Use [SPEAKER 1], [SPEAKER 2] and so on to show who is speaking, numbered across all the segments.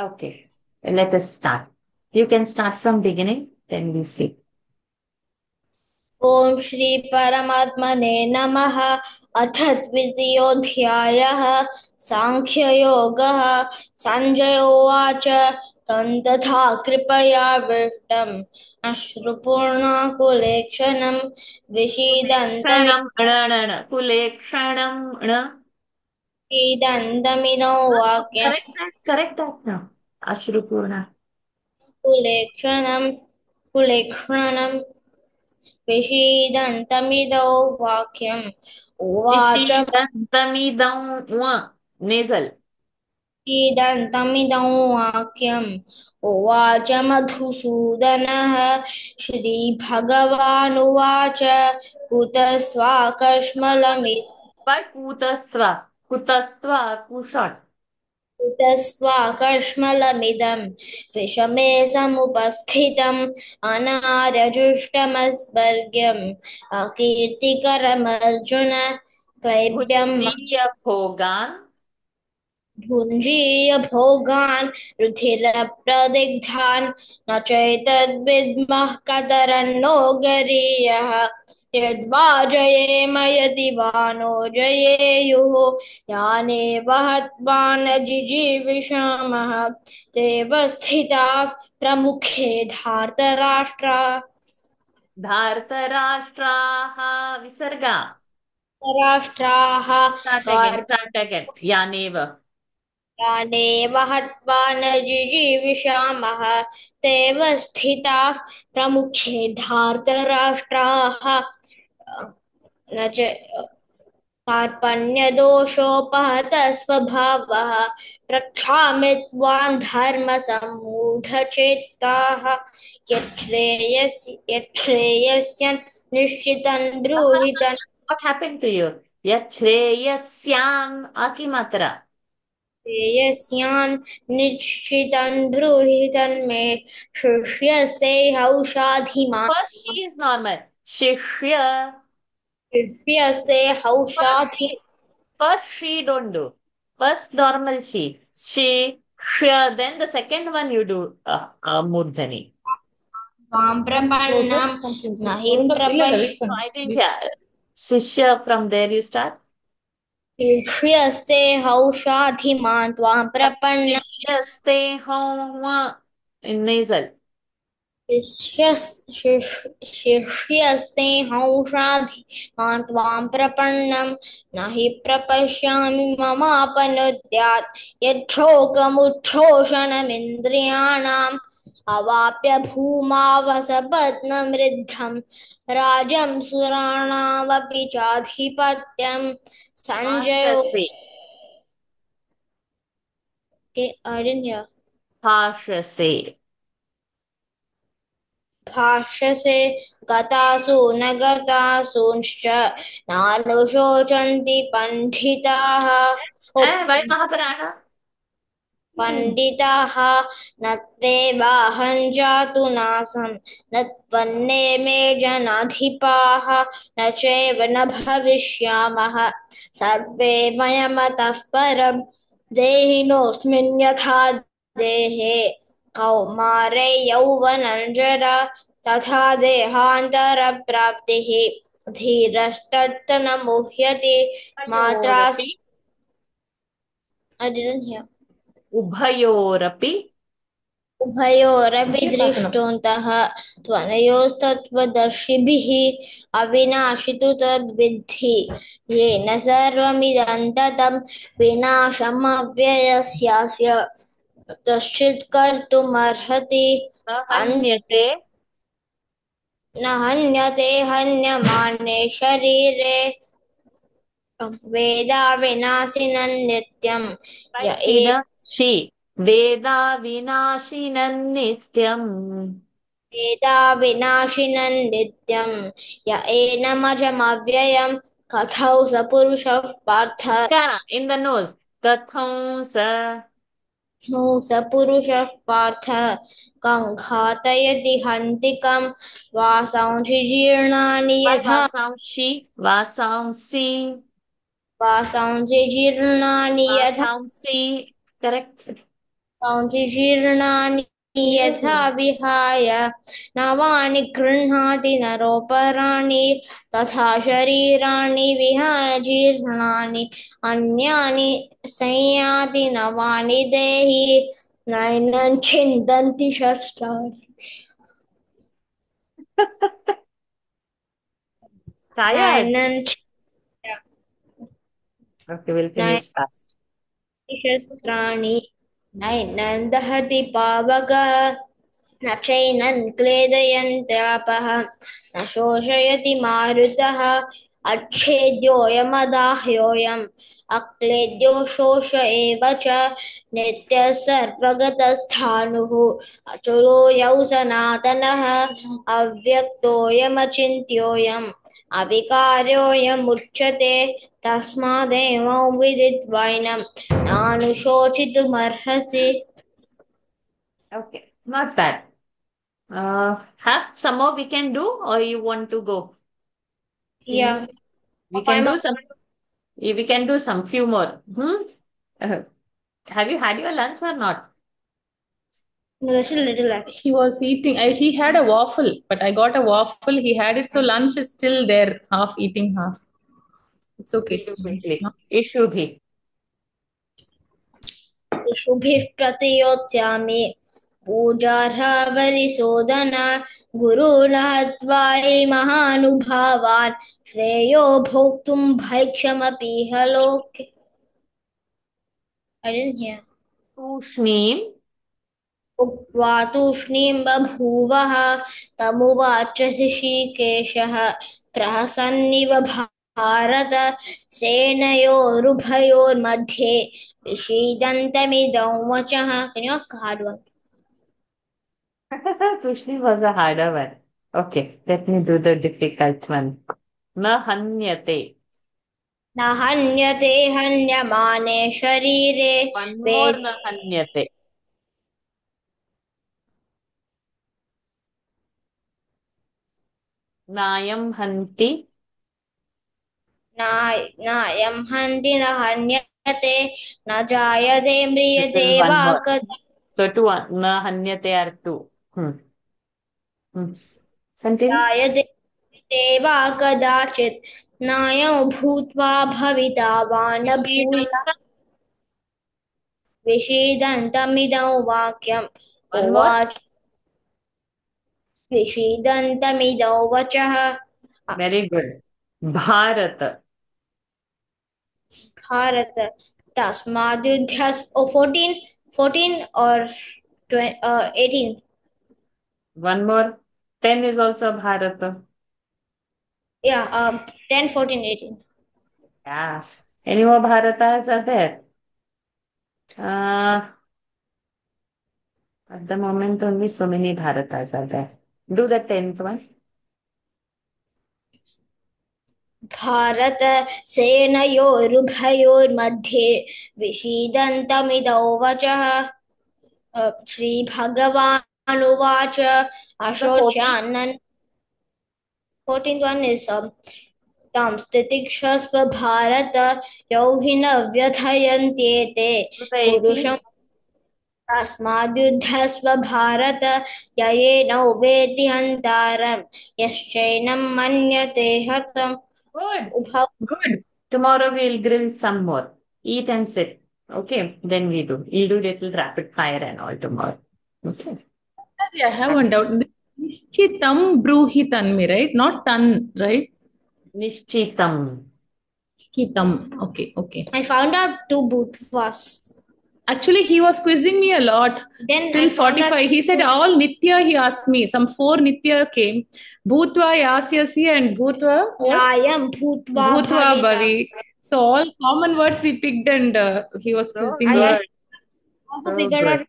[SPEAKER 1] Okay, let us start. You can start from beginning, then we see.
[SPEAKER 2] ओम श्री परमात्मने नमः। अथ द्वितीयोऽध्यायः सांख्ययोगः। संजय उवाच तं तथा कृपयाविष्टम् अश्रुपूर्णाकुलेक्षणं
[SPEAKER 1] कुलेक्षणं कुलेक्षणं
[SPEAKER 2] विषीदन्तमिदो वाक्यम्
[SPEAKER 1] correct that now. Ashrupurna.
[SPEAKER 2] कुलेक्षणं कुलेक्षणं विषीदन्तमिदो वाक्यम् उवाच
[SPEAKER 1] Vishidantamidam nasal.
[SPEAKER 2] ईदन्तमिदं वाक्यम् उवाच मधुसूदनः। श्रीभगवानुवाच
[SPEAKER 1] By kutastva kushat.
[SPEAKER 2] कुतस्त्वाकर्ष्मलमिदं विषमे समुपस्थितम् अनार्यजुष्टमस्वर्ग्यम् अकीर्तिकरमर्जुन क्लैब्यं
[SPEAKER 1] Bhunjiya bhogan.
[SPEAKER 2] भुञ्जीय भोगान् रुधिरप्रदिग्धान् न चैतद्विद्मः कतरन्नो गरीयः यद्वा जयेम यदि वा नो जयेयुः यानेव हत्वा न जिजीविषामः तेव स्थिताः प्रमुखे धार्तराष्ट्रा
[SPEAKER 1] Dhartarashtraha visarga.
[SPEAKER 2] राष्ट्राः
[SPEAKER 1] Start again. Yaneva.
[SPEAKER 2] यानेव हत्वा न जिजीविषामः तेव स्थिताः प्रमुखे धार्तराष्ट्राः न च कार्पण्यदोषोपहतः स्वभावः प्रक्षामि त्वां धर्मसम्मूढचेत्ताः यच्छ्रेयस्य निश्चितं ब्रूहि
[SPEAKER 1] What happened to you? Yachreyasyan akimatra.
[SPEAKER 2] श्रेयस्यान् निश्चितं ब्रूहि तन्मे शिष्यस्ते हौषाधिमान्
[SPEAKER 1] First she is normal. Shishya.
[SPEAKER 2] शिष्यस्ते
[SPEAKER 1] First
[SPEAKER 2] हौषाधि
[SPEAKER 1] she, first she don't do. First normal she. She, shya. Then the second one you do murdhani.
[SPEAKER 2] त्वां प्रपन्नं न हि प्रपश्य
[SPEAKER 1] So I think yeah. Shishya from there you start.
[SPEAKER 2] शिष्यस्ते हौषाधिमान् त्वां प्रपन्नं
[SPEAKER 1] Shishyaste homa in nasal.
[SPEAKER 2] शिष्यस्ते हौषाधिमान् त्वां प्रपन्नं न हि प्रपश्यामि ममापनुद्यात् यच्छोकमुच्छोषणमिन्द्रियाणाम् अवाप्य भूमावसपत्नमृद्धं राजं सुराणामपि चाधिपत्यं संजय
[SPEAKER 1] Bhashase.
[SPEAKER 2] अरण्य
[SPEAKER 1] Bhashase.
[SPEAKER 2] भाष्यसे गतासु न गतासूंश्च नानुशोचन्ति पण्डिताः ओ
[SPEAKER 1] Why Mahabharata?
[SPEAKER 2] पण्डिताः न त्वेवाहं जातु नासं न त्वन्नेमे जनाधिपाः न चैव न भविष्यामः सर्वे मयमतः परं देहिनोऽस्मिन् यथा देहे कौमारे यौवनं जरा तथा देहान्तरप्राप्तिः धीरस्तत्र न मुह्यते मात्रा
[SPEAKER 1] Ubayorapi.
[SPEAKER 2] I didn't hear.
[SPEAKER 1] Ubhayorapi.
[SPEAKER 2] उभयोरपि दृष्टोऽन्तः त्वनयोस्तत्त्वदर्शिभिः अविनाशि तु तद्विद्धि येन सर्वमिदं ततं विनाशमव्ययस्यास्य कश्चित् कर्तुमर्हति
[SPEAKER 1] Hanyate.
[SPEAKER 2] न हन्यते हन्यमाने शरीरे वेदा विनाशिनं नित्यं य
[SPEAKER 1] By Sina, she. Veda vinashinan nityam.
[SPEAKER 2] वेदा विनाशिनं नित्यं य एनमजमव्ययं कथौ स पुरुषः Partha
[SPEAKER 1] Kana in the nose. Katham sa.
[SPEAKER 2] कथौ स पुरुषः पार्थ कं घातयति हन्तिकं वासांसि जीर्णानि
[SPEAKER 1] By
[SPEAKER 2] यथा
[SPEAKER 1] vasamshi. Vasamsi.
[SPEAKER 2] वासांसि जीर्णानि यथा
[SPEAKER 1] Vasamsi. Correct.
[SPEAKER 2] वासांसि जीर्णानि यथा विहाय नवानि गृह्णाति नरोपराणि तथा शरीराणि विहाय जीर्णानि अन्यानि संयाति नवानि देहि नैनं छिन्दन्ति शस्त्राणि
[SPEAKER 1] Tired?
[SPEAKER 2] नैनं
[SPEAKER 1] Okay, we'll finish fast.
[SPEAKER 2] शस्त्राणि नैनं दहति पावकः न चैनं क्लेदयन्त्यापः न शोषयति मारुतः अच्छेद्योऽयमदाह्योऽयम् अक्लेद्यो शोष एव च नित्यः सर्वगतस्थाणुः अचलोऽयौ सनातनः अव्यक्तोऽयमचिन्त्योऽयम् अविकार्योऽयमुच्यते तस्मादेवं विदित्वैनं नानुशोचितुमर्हसि.
[SPEAKER 1] Okay, not bad. Have some more we can do, or you want to go?
[SPEAKER 2] Yeah,
[SPEAKER 1] See, we can
[SPEAKER 2] five
[SPEAKER 1] do
[SPEAKER 2] more.
[SPEAKER 1] some. We can do some few more. Uh, have you had your lunch or not?
[SPEAKER 2] No, there's a little left.
[SPEAKER 3] He was eating. He had a waffle, but I got a waffle. He had it, so lunch is still there, half eating, half. It's
[SPEAKER 1] We'll
[SPEAKER 3] okay.
[SPEAKER 1] do quickly. Issue bhi.
[SPEAKER 2] शुभिः प्रतियोत्स्यामि पूजार्हवरिशोदन गुरुन् हत्वायि महानुभावान् श्रेयो भोक्तुं भैक्षमपीह लोके. I didn't hear.
[SPEAKER 1] Tushneem.
[SPEAKER 2] उक्त्वा तूष्णीं बभूवः तमुवाच ऋषिकेशः प्रहसन्निव भारत सेनयोरुभयोर्मध्ये विषीदन्तमिदं वचः. Can you ask a hard one?
[SPEAKER 1] Tushneem was a harder one. Okay, let me do the difficult one. Na hanyate.
[SPEAKER 2] न हन्यते हन्यमाने शरीरे
[SPEAKER 1] One more
[SPEAKER 2] वेदे
[SPEAKER 1] na hanyate. Nayam hanti.
[SPEAKER 2] नायं हन्ति न हन्यते न जायते
[SPEAKER 1] This
[SPEAKER 2] म्रियते
[SPEAKER 1] is one
[SPEAKER 2] वा
[SPEAKER 1] more. So two na hanyate are two. Continue.
[SPEAKER 2] जायते वा कदाचित् नायं भूत्वा भविता वा न भूय
[SPEAKER 1] Vishidanta.
[SPEAKER 2] विषीदन्तमिदं वाक्यम्
[SPEAKER 1] One more.
[SPEAKER 2] उवाच विषीदन्तमिदं वचः.
[SPEAKER 1] Very good. Bharat.
[SPEAKER 2] भारत तस्माद्युध्यस्व. 14 or 18.
[SPEAKER 1] One more. 10 is also Bharata.
[SPEAKER 2] Yeah, 10, 14, 18.
[SPEAKER 1] Yeah. Any more Bharatas are there? Uh, at the moment, only so many Bharatas are there. Do the 10th one.
[SPEAKER 2] Bharata सेनयोरुभयोर्मध्ये विषीदन्तमिदौ वचः. श्रीभगवानुवाच
[SPEAKER 1] The 14th.
[SPEAKER 2] अशोच्यानन्. 14th one is तं स्थितिक्षस्व भारत यौ हि न व्यथयन्त्येते
[SPEAKER 1] Do the
[SPEAKER 2] पुरुषं
[SPEAKER 1] 18th.
[SPEAKER 2] तस्माद्युध्यस्व भारत ययेनौ वेति हन्तारं यश्चैनं मन्यते हतम्
[SPEAKER 1] Good.
[SPEAKER 2] उभौ.
[SPEAKER 1] Good. Tomorrow we'll grill some more. Eat and sit. Okay. Then we do. We'll do little rapid fire and all tomorrow. Okay.
[SPEAKER 3] I have one doubt. He tam bruhi tanmi, right? Not tan, right?
[SPEAKER 1] Nishchitam.
[SPEAKER 3] He tam. Okay, okay.
[SPEAKER 2] I found out two bhutvas.
[SPEAKER 3] Actually, he was quizzing me a lot
[SPEAKER 2] Then
[SPEAKER 3] till
[SPEAKER 2] I found out
[SPEAKER 3] 45. He said all Nitya he asked me. Some 4 Nitya came. Bhutva Yasyasi and Bhutva what?
[SPEAKER 2] Nayam bhutva
[SPEAKER 3] Bhutva
[SPEAKER 2] bhavita.
[SPEAKER 3] Bhavi. So all common words we picked and he was
[SPEAKER 1] So
[SPEAKER 3] quizzing
[SPEAKER 2] I
[SPEAKER 3] me.
[SPEAKER 1] good.
[SPEAKER 2] also
[SPEAKER 1] So
[SPEAKER 2] figured
[SPEAKER 1] good.
[SPEAKER 2] out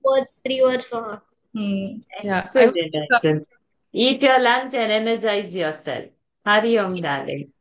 [SPEAKER 2] words, 3 words for her.
[SPEAKER 3] Yeah, I was,
[SPEAKER 1] Excellent, excellent. Eat your lunch and energize yourself. Hari Om, darling.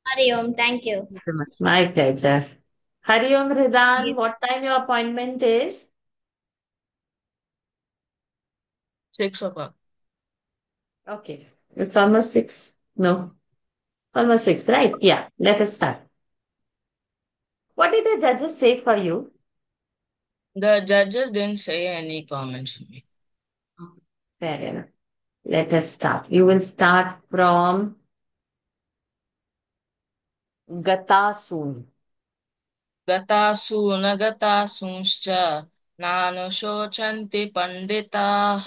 [SPEAKER 2] Hari Om, thank you.
[SPEAKER 1] Thank you so much. My pleasure. Hari Om, Ridan. What time your appointment is?
[SPEAKER 4] 6 o'clock.
[SPEAKER 1] Okay. It's almost 6. No. Almost 6, right? Yeah. Let us start. What did the judges say for you?
[SPEAKER 4] The judges didn't say any comments for me.
[SPEAKER 1] Fair enough. Let us start. You will start from Gatasun.
[SPEAKER 4] गतासु न गतासूंश्च नानुशोचन्ति पण्डिताः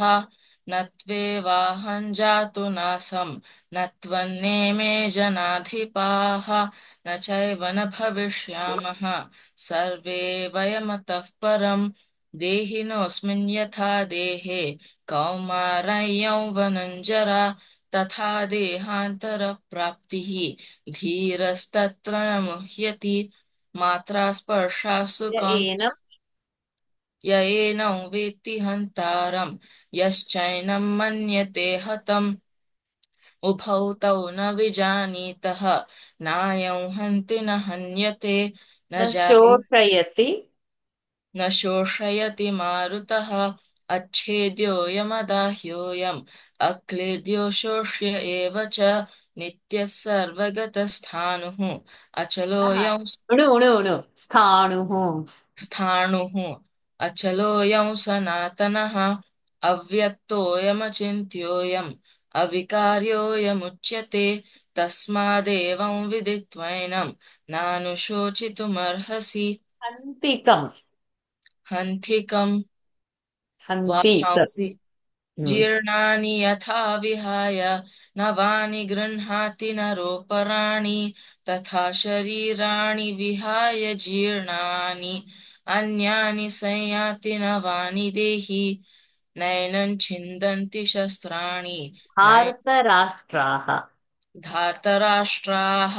[SPEAKER 4] न त्वेवाहं जातु नासं न त्वन्नेमे जनाधिपाः न चैव न भविष्यामः सर्वे वयमतः परम् देहिनोऽस्मिन् यथा देहे कौमारं यौवनञ्जरा तथा देहान्तरप्राप्तिः धीरस्तत्र न मुह्यति मात्रा स्पर्शासु
[SPEAKER 1] Enam.
[SPEAKER 4] य एनं वेत्ति हन्तारं यश्चैनं मन्यते हतम् उभौ तौ न विजानीतः नायं हन्ति न हन्यते न जायते
[SPEAKER 1] Shoshayati.
[SPEAKER 4] न शोषयति मारुतः अच्छेद्योऽयमदाह्योऽयम् अक्लेद्यो शोष्य एव च नित्यः सर्वगतस्थाणुः अचलोऽयं
[SPEAKER 1] Unu, unu, unu. Sthanuhu.
[SPEAKER 4] स्थाणुः अचलोऽयं सनातनः अव्यक्तोऽयमचिन्त्योऽयम् अविकार्योऽयमुच्यते तस्मादेवं विदित्वैनं नानुशोचितुमर्हसि
[SPEAKER 1] Hantikam.
[SPEAKER 4] हन्थिकं
[SPEAKER 1] Hanti.
[SPEAKER 4] वासांसि
[SPEAKER 1] Hmm.
[SPEAKER 4] जीर्णानि यथा विहाय नवानि गृह्णाति नरोपराणि तथा शरीराणि विहाय जीर्णानि अन्यानि संयाति नवानि देहि नैनं छिन्दन्ति शस्त्राणि
[SPEAKER 1] Bhartarashtraha.
[SPEAKER 4] धार्तराष्ट्राः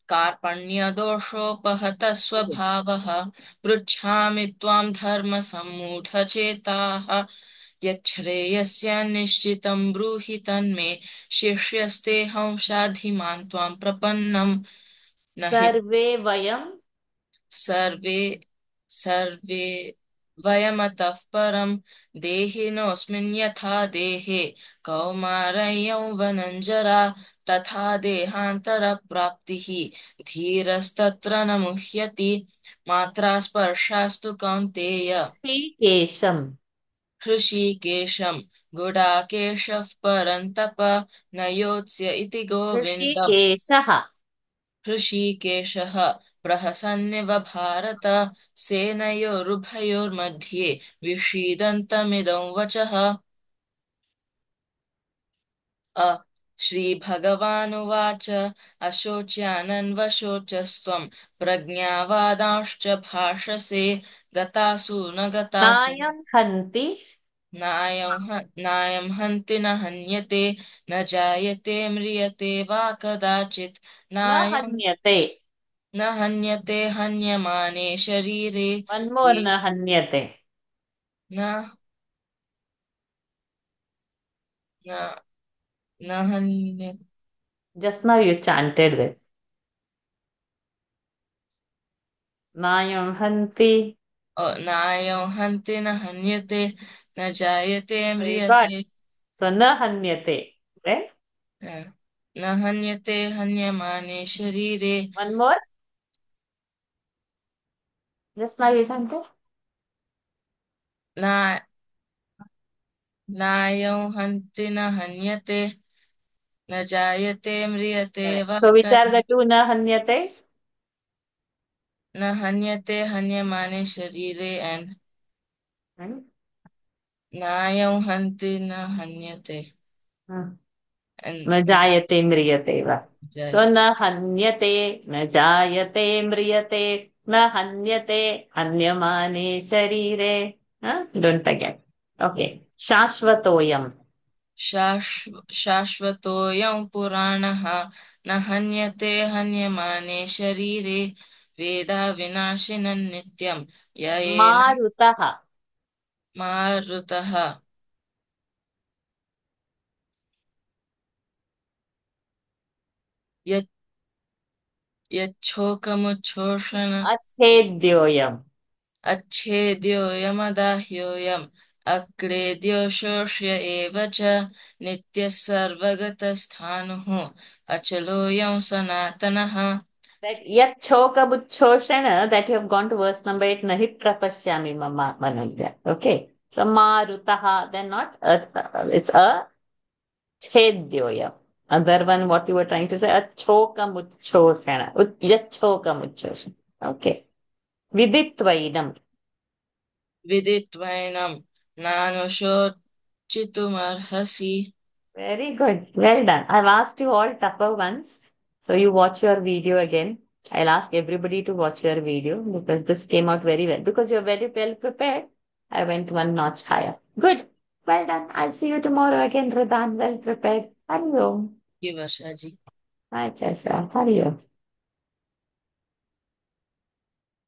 [SPEAKER 4] कार्पण्यदोषोपहतः स्वभावः पृच्छामि त्वां धर्मसम्मूढचेताः यच्छ्रेयस्य निश्चितं ब्रूहि तन्मे शिष्यस्तेऽहं शाधिमान् त्वां प्रपन्नं न हि
[SPEAKER 1] Sarve vayam.
[SPEAKER 4] सर्वे सर्वे वयमतः परं देहिनोऽस्मिन् यथा देहे कौमारं यौवनञ्जरा तथा देहान्तरप्राप्तिः धीरस्तत्र न मुह्यति मात्रा स्पर्शास्तु कौन्तेय
[SPEAKER 1] Shikesham.
[SPEAKER 4] हृषीकेशं गुडाकेशः परन्तप न योत्स्य इति गोविन्दम्
[SPEAKER 1] Rishikeshaha.
[SPEAKER 4] हृषीकेशः प्रहसन्निव भारत सेनयोरुभयोर्मध्ये विषीदन्तमिदं वचः अ श्रीभगवानुवाच अशोच्यानन्वशोचस्त्वं प्रज्ञावादांश्च भाषसे गतासु न गतासु
[SPEAKER 1] Nayam hanti.
[SPEAKER 4] नायं हन्ति न हन्यते न जायते म्रियते वा कदाचित्
[SPEAKER 1] Na
[SPEAKER 4] नायं
[SPEAKER 1] hanyate.
[SPEAKER 4] न हन्यते हन्यमाने शरीरे
[SPEAKER 1] One more
[SPEAKER 4] वे
[SPEAKER 1] na hanyate.
[SPEAKER 4] न न न हन्य
[SPEAKER 1] Just now you chanted it. Nayam hanti.
[SPEAKER 4] नायं हन्ति न हन्यते न जायते
[SPEAKER 1] Very good.
[SPEAKER 4] म्रियते
[SPEAKER 1] So na hanyate. Right?
[SPEAKER 4] न न हन्यते हन्यमाने शरीरे
[SPEAKER 1] One more. Just now you chanted.
[SPEAKER 4] ना नायं हन्ति न हन्यते न जायते म्रियते
[SPEAKER 1] Correct.
[SPEAKER 4] वा
[SPEAKER 1] So which are
[SPEAKER 4] कदा
[SPEAKER 1] the two na hanyates?
[SPEAKER 4] न हन्यते हन्यमाने शरीरे and
[SPEAKER 1] Hmm?
[SPEAKER 4] नायं हन्ति न हन्यते
[SPEAKER 1] Hmm.
[SPEAKER 4] and
[SPEAKER 1] न जायते म्रियते वा. So
[SPEAKER 4] जायते
[SPEAKER 1] न हन्यते न जायते म्रियते न हन्यते हन्यमाने शरीरे. Don't forget. Okay. शाश्वतोऽयम्.
[SPEAKER 4] शाश्वतोऽयं पुराणः न हन्यते हन्यमाने शरीरे वेदा विनाशिनं नित्यं य एनं
[SPEAKER 1] मारुतः.
[SPEAKER 4] मारुतः यत् यच्छोकमुच्छोषण
[SPEAKER 1] अच्छेद्योऽयम्.
[SPEAKER 4] अच्छेद्योऽयमदाह्योऽयम् अक्लेद्यो शोष्य एव च नित्यः सर्वगतस्थाणुः अचलोऽयं सनातनः
[SPEAKER 1] Like yat chokabuchoshana, that you have gone to verse number 8, nahi prapashyami mama manandya. Okay. So marutaha, then not it's a chedyoya. Other one, what you were trying to say, a chokamuchoshana. Yat chokamuchoshana. Okay. Viditvainam.
[SPEAKER 4] Viditvainam nanushotchitumarhasi.
[SPEAKER 1] Very good. Well done. I've asked you all tougher ones. So you watch your video again. I'll ask everybody to watch your video because this came out very well. Because you're very well prepared, I went one notch higher. Good. Well done. I'll see you tomorrow again, Ridan. Well prepared. Hari Om.
[SPEAKER 4] Ki Varshaji.
[SPEAKER 1] My pleasure. Hari Om.